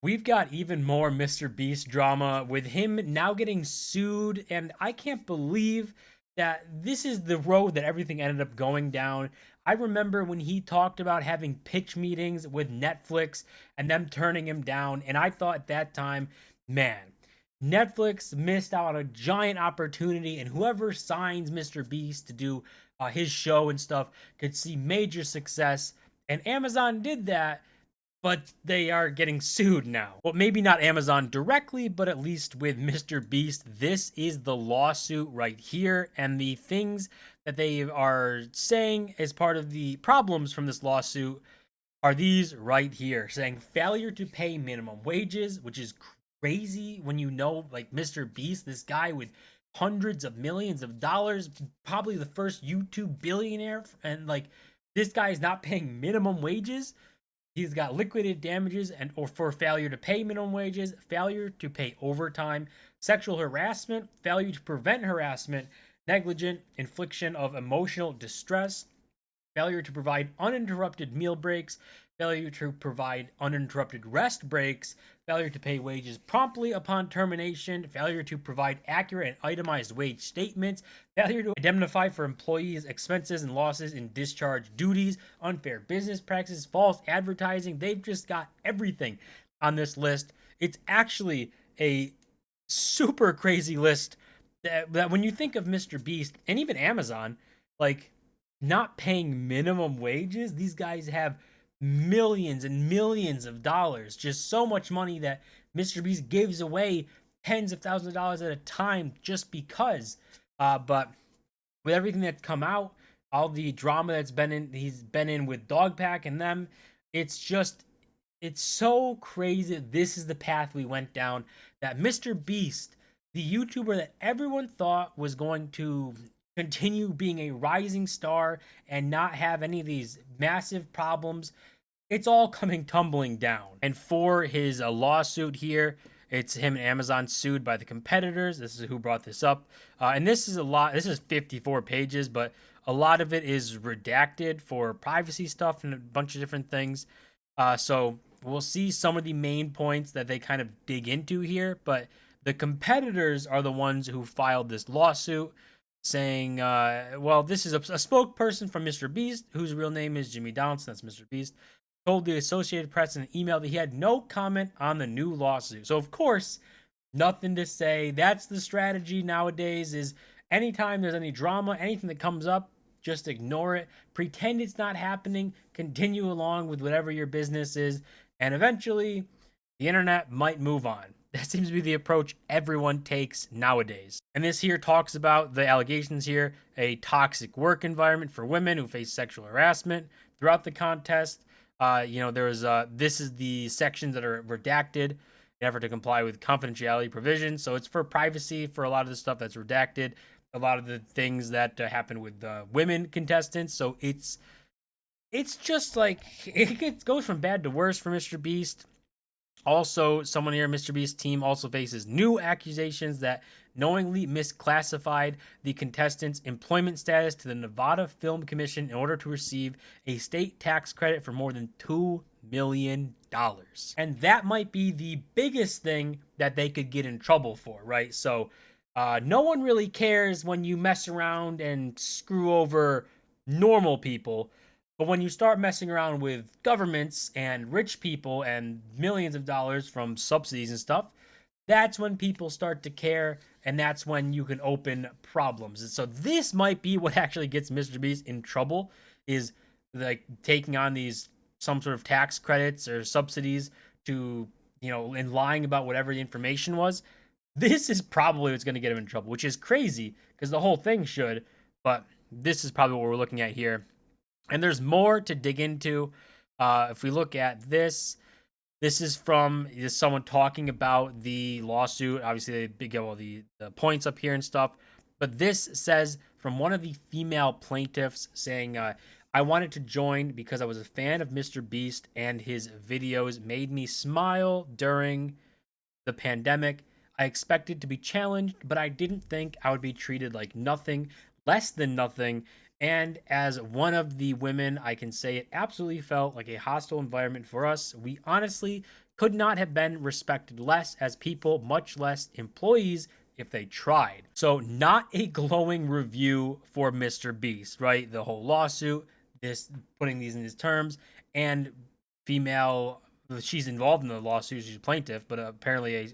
We've got even more Mr. Beast drama with him now getting sued, and I can't believe that this is the road that everything ended up going down. I remember when he talked about having pitch meetings with Netflix and them turning him down, and I thought at that time, man, Netflix missed out on a giant opportunity, and whoever signs Mr. Beast to do his show and stuff could see major success. And Amazon did that, but they are getting sued now. Well, maybe not Amazon directly, but at least with Mr. Beast. This is the lawsuit right here, and the things that they are saying as part of the problems from this lawsuit are these right here, saying failure to pay minimum wages, which is crazy when you know, like, Mr. Beast, this guy with hundreds of millions of dollars, probably the first YouTube billionaire, and like this guy is not paying minimum wages. He's got liquidated damages and or for failure to pay minimum wages, failure to pay overtime, sexual harassment, failure to prevent harassment, negligent infliction of emotional distress, failure to provide uninterrupted meal breaks, failure to provide uninterrupted rest breaks, failure to pay wages promptly upon termination, failure to provide accurate and itemized wage statements, failure to indemnify for employees' expenses and losses in discharge duties, unfair business practices, false advertising. They've just got everything on this list. It's actually a super crazy list that when you think of Mr. Beast and even Amazon, like not paying minimum wages, these guys have millions and millions of dollars, just so much money that Mr. Beast gives away tens of thousands of dollars at a time just because. But with everything that's come out, all the drama that's he's been in with Dogpack and them, it's just, it's so crazy. This is the path we went down. That Mr. Beast, the YouTuber that everyone thought was going to continue being a rising star and not have any of these massive problems, it's all coming tumbling down. And for his lawsuit here, it's him and Amazon sued by the competitors. This is who brought this up. And this is a lot. This is 54 pages, but a lot of it is redacted for privacy stuff and a bunch of different things. So we'll see some of the main points that they kind of dig into here. But the competitors are the ones who filed this lawsuit saying, well, this is a spokesperson from Mr. Beast, whose real name is Jimmy Donaldson. That's Mr. Beast, told the Associated Press in an email that he had no comment on the new lawsuit. So, of course, nothing to say. That's the strategy nowadays, is anytime there's any drama, anything that comes up, just ignore it. Pretend it's not happening. Continue along with whatever your business is. And eventually, the internet might move on. That seems to be the approach everyone takes nowadays. And this here talks about the allegations here, a toxic work environment for women who face sexual harassment throughout the contest. This is the sections that are redacted in effort to comply with confidentiality provisions. So it's for privacy for a lot of the stuff that's redacted, a lot of the things that happen with women contestants. So it's just like it goes from bad to worse for Mr. Beast. Also, someone here, Mr. Beast's team, also faces new accusations that knowingly misclassified the contestants' employment status to the Nevada Film Commission in order to receive a state tax credit for more than $2 million. And that might be the biggest thing that they could get in trouble for, right? So, no one really cares when you mess around and screw over normal people. But when you start messing around with governments and rich people and millions of dollars from subsidies and stuff, that's when people start to care, and that's when you can open problems. And so this might be what actually gets Mr. Beast in trouble, is like taking on these some sort of tax credits or subsidies to, and lying about whatever the information was. This is probably what's going to get him in trouble, which is crazy because the whole thing should, but this is probably what we're looking at here. And there's more to dig into. If we look at this, this is from someone talking about the lawsuit. Obviously, they give all the points up here and stuff. But this says from one of the female plaintiffs saying, I wanted to join because I was a fan of Mr. Beast and his videos made me smile during the pandemic. I expected to be challenged, but I didn't think I would be treated like nothing, less than nothing. And as one of the women, I can say it absolutely felt like a hostile environment for us. We honestly could not have been respected less as people, much less employees, if they tried. So not a glowing review for MrBeast, right? The whole lawsuit, this putting these in his terms, and female, she's involved in the lawsuit, she's a plaintiff, but apparently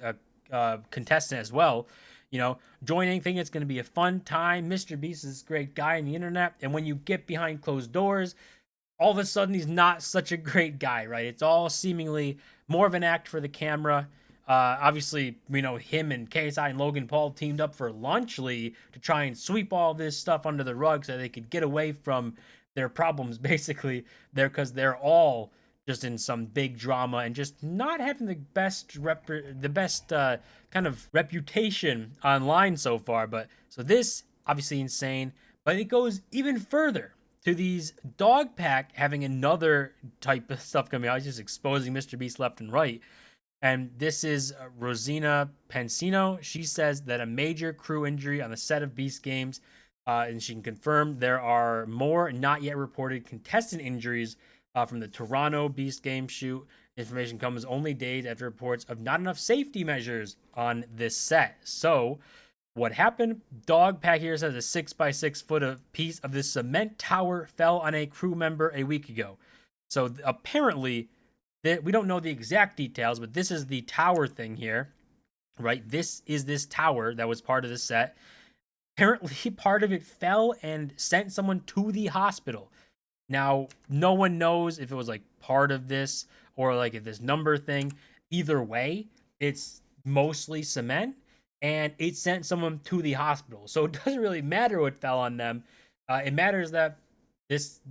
a contestant as well, you know, joining, thinking it's going to be a fun time. MrBeast is a great guy on the internet, and when you get behind closed doors, all of a sudden he's not such a great guy, right? It's all seemingly more of an act for the camera. Obviously, you know, him and KSI and Logan Paul teamed up for Lunchly to try and sweep all this stuff under the rug so they could get away from their problems, basically, there, because they're all just in some big drama and just not having the best kind of reputation online so far. But so this obviously insane, but it goes even further to these dog pack having another type of stuff coming out, just exposing MrBeast left and right. And this is Rosina Pensino. She says that a major crew injury on the set of Beast Games, and she can confirm there are more not yet reported contestant injuries from the Toronto Beast Game shoot. Information comes only days after reports of not enough safety measures on this set. So what happened? Dog pack here says a 6x6 foot piece of this cement tower fell on a crew member a week ago. So apparently, we don't know the exact details, but this is the tower thing here, right? This is this tower that was part of the set. Apparently, part of it fell and sent someone to the hospital. Now, no one knows if it was like part of this or like if this number thing. Either way, it's mostly cement, and it sent someone to the hospital. So it doesn't really matter what fell on them. It matters that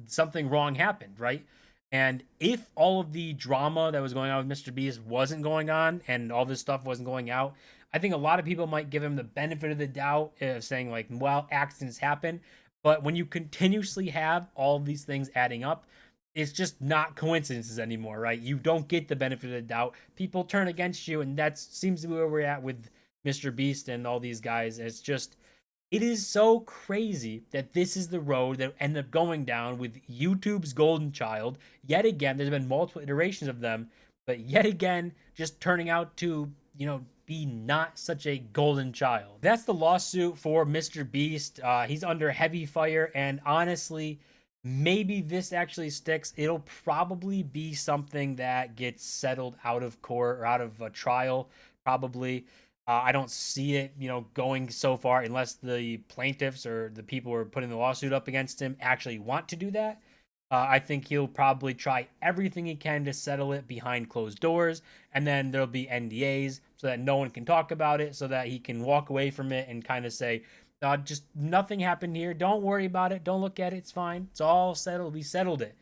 something wrong happened, right? And if all of the drama that was going on with MrBeast wasn't going on and all this stuff wasn't going out, I think a lot of people might give him the benefit of the doubt of saying like, well, accidents happen. But when you continuously have all of these things adding up, it's just not coincidences anymore, right? You don't get the benefit of the doubt. People turn against you, and that seems to be where we're at with MrBeast and all these guys. It's just, it is so crazy that this is the road that ended up going down with YouTube's golden child. Yet again, there's been multiple iterations of them, but yet again, just turning out to, you know, be not such a golden child. That's the lawsuit for MrBeast. He's under heavy fire, and honestly, maybe this actually sticks. It'll probably be something that gets settled out of court or out of a trial, probably. I don't see it, you know, going so far unless the plaintiffs or the people who are putting the lawsuit up against him actually want to do that. I think he'll probably try everything he can to settle it behind closed doors, and then there'll be NDAs so that no one can talk about it, so that he can walk away from it and kind of say, just nothing happened here. Don't worry about it. Don't look at it. It's fine. It's all settled. We settled it.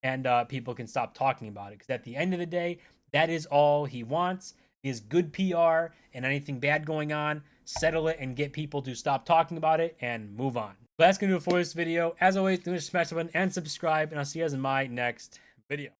And people can stop talking about it, because at the end of the day, that is all he wants is good PR, and anything bad going on, settle it and get people to stop talking about it and move on. But that's going to do it for this video. As always, do smash the button and subscribe, and I'll see you guys in my next video.